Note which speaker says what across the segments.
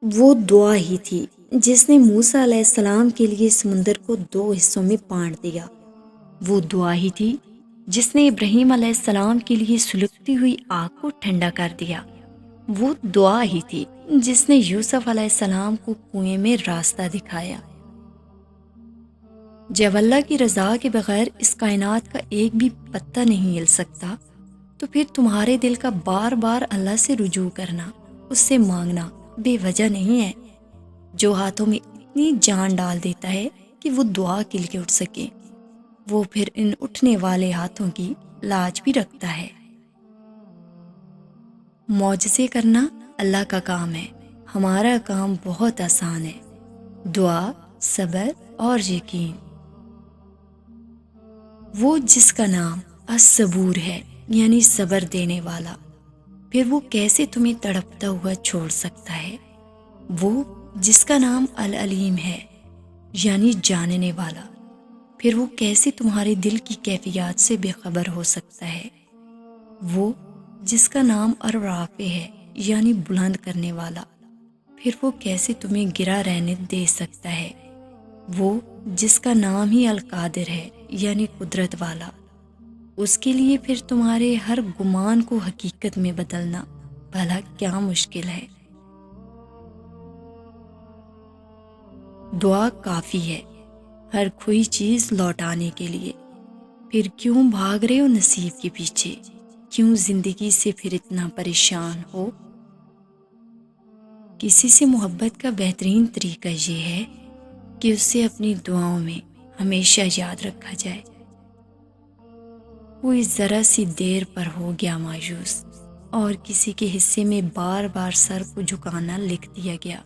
Speaker 1: وہ دعا ہی تھی جس نے موسیٰ علیہ السلام کے لیے سمندر کو 2 حصوں میں بانٹ دیا۔ وہ دعا ہی تھی جس نے ابراہیم علیہ السلام کے لیے سلگتی ہوئی آگ کو ٹھنڈا کر دیا۔ وہ دعا ہی تھی جس نے یوسف علیہ السلام کو کنویں میں راستہ دکھایا۔ جب اللہ کی رضا کے بغیر اس کائنات کا ایک بھی پتا نہیں ہل سکتا، تو پھر تمہارے دل کا بار بار اللہ سے رجوع کرنا، اس سے مانگنا بے وجہ نہیں ہے۔ جو ہاتھوں میں اتنی جان ڈال دیتا ہے کہ وہ دعا کے لیے اٹھ سکے، وہ پھر ان اٹھنے والے ہاتھوں کی لاج بھی رکھتا ہے۔ معجزے کرنا اللہ کا کام ہے، ہمارا کام بہت آسان ہے، دعا، صبر اور یقین۔ وہ جس کا نام الصبور ہے، یعنی صبر دینے والا، پھر وہ کیسے تمہیں تڑپتا ہوا چھوڑ سکتا ہے؟ وہ جس کا نام العلیم ہے، یعنی جاننے والا، پھر وہ کیسے تمہارے دل کی کیفیات سے بے خبر ہو سکتا ہے؟ وہ جس کا نام الرافع ہے، یعنی بلند کرنے والا، پھر وہ کیسے تمہیں گرا رہنے دے سکتا ہے؟ وہ جس کا نام ہی القادر ہے، یعنی قدرت والا، اس کے لیے پھر تمہارے ہر گمان کو حقیقت میں بدلنا بھلا کیا مشکل ہے؟ دعا کافی ہے ہر کوئی چیز لوٹانے کے لیے۔ پھر کیوں بھاگ رہے ہو نصیب کے پیچھے؟ کیوں زندگی سے پھر اتنا پریشان ہو؟ کسی سے محبت کا بہترین طریقہ یہ ہے کہ اسے اپنی دعاؤں میں ہمیشہ یاد رکھا جائے۔ کوئی ذرا سی دیر پر ہو گیا مایوس اور کسی کے حصے میں بار بار سر کو جھکانا لکھ دیا گیا،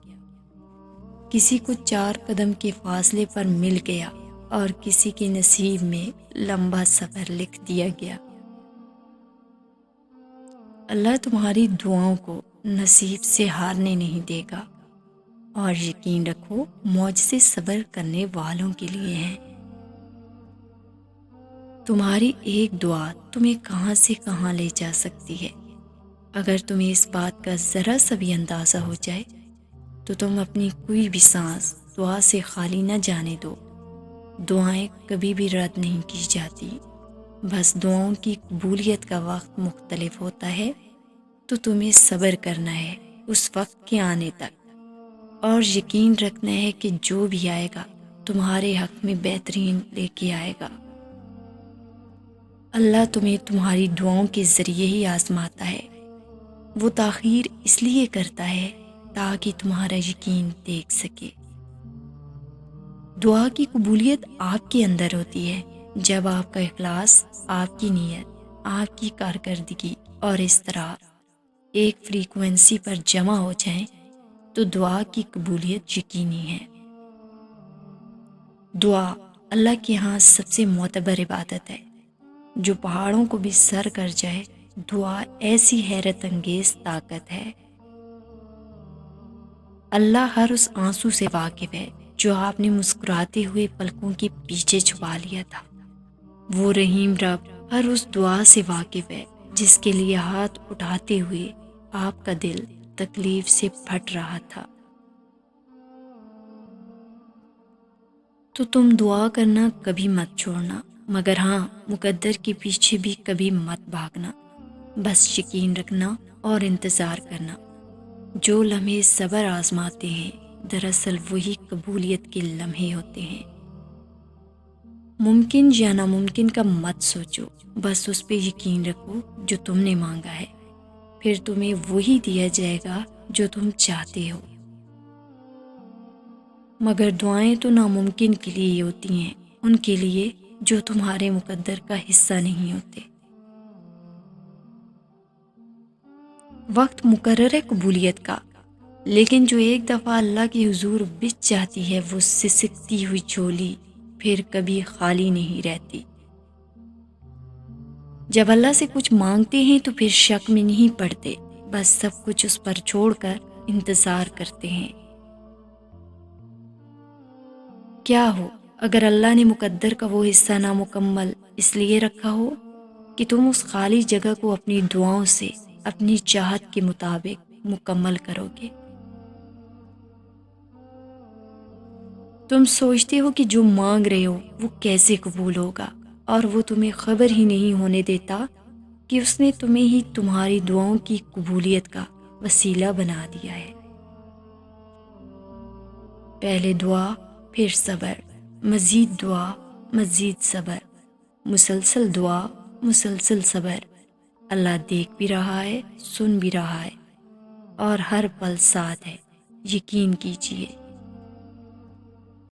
Speaker 1: کسی کو 4 قدم کے فاصلے پر مل گیا اور کسی کے نصیب میں لمبا سفر لکھ دیا گیا۔ اللہ تمہاری دعاؤں کو نصیب سے ہارنے نہیں دے گا، اور یقین رکھو معجزے صبر کرنے والوں کے لیے ہیں۔ تمہاری ایک دعا تمہیں کہاں سے کہاں لے جا سکتی ہے۔ اگر تمہیں اس بات کا ذرا سا بھی اندازہ ہو جائے تو تم اپنی کوئی بھی سانس دعا سے خالی نہ جانے دو۔ دعائیں کبھی بھی رد نہیں کی جاتی، بس دعاؤں کی قبولیت کا وقت مختلف ہوتا ہے، تو تمہیں صبر کرنا ہے اس وقت کے آنے تک، اور یقین رکھنا ہے کہ جو بھی آئے گا تمہارے حق میں بہترین لے کے آئے گا۔ اللہ تمہیں تمہاری دعاؤں کے ذریعے ہی آزماتا ہے۔ وہ تاخیر اس لیے کرتا ہے تاکہ تمہارا یقین دیکھ سکے۔ دعا کی قبولیت آپ کے اندر ہوتی ہے جب آپ کا اخلاص، آپ کی نیت، آپ کی کارکردگی اور اس طرح ایک فریکوینسی پر جمع ہو جائیں تو دعا کی قبولیت یقینی ہے۔ دعا اللہ کے ہاں سب سے معتبر عبادت ہے، جو پہاڑوں کو بھی سر کر جائے۔ دعا ایسی حیرت انگیز طاقت ہے۔ اللہ ہر اس آنسو سے واقف ہے جو آپ نے مسکراتے ہوئے پلکوں کے پیچھے چھپا لیا تھا۔ وہ رحیم رب ہر اس دعا سے واقف ہے جس کے لیے ہاتھ اٹھاتے ہوئے آپ کا دل تکلیف سے پھٹ رہا تھا۔ تو تم دعا کرنا کبھی مت چھوڑنا، مگر ہاں مقدر کے پیچھے بھی کبھی مت بھاگنا۔ بس یقین رکھنا اور انتظار کرنا۔ جو لمحے صبر آزماتے ہیں دراصل وہی قبولیت کے لمحے ہوتے ہیں۔ ممکن یا ناممکن کا مت سوچو، بس اس پہ یقین رکھو جو تم نے مانگا ہے، پھر تمہیں وہی دیا جائے گا جو تم چاہتے ہو۔ مگر دعائیں تو ناممکن کے لیے ہوتی ہیں، ان کے لیے جو تمہارے مقدر کا حصہ نہیں ہوتے۔ وقت مقرر ہے قبولیت کا، لیکن جو ایک دفعہ اللہ کی حضور بچ جاتی ہے وہ سسکتی ہوئی جھولی پھر کبھی خالی نہیں رہتی۔ جب اللہ سے کچھ مانگتے ہیں تو پھر شک میں نہیں پڑتے، بس سب کچھ اس پر چھوڑ کر انتظار کرتے ہیں۔ کیا ہو اگر اللہ نے مقدر کا وہ حصہ نامکمل اس لیے رکھا ہو کہ تم اس خالی جگہ کو اپنی دعاؤں سے اپنی چاہت کے مطابق مکمل کرو گے۔ تم سوچتے ہو کہ جو مانگ رہے ہو وہ کیسے قبول ہوگا، اور وہ تمہیں خبر ہی نہیں ہونے دیتا کہ اس نے تمہیں ہی تمہاری دعاؤں کی قبولیت کا وسیلہ بنا دیا ہے۔ پہلے دعا، پھر صبر، مزید دعا، مزید صبر، مسلسل دعا، مسلسل صبر۔ اللہ دیکھ بھی رہا ہے، سن بھی رہا ہے، اور ہر پل ساتھ ہے، یقین کیجیے۔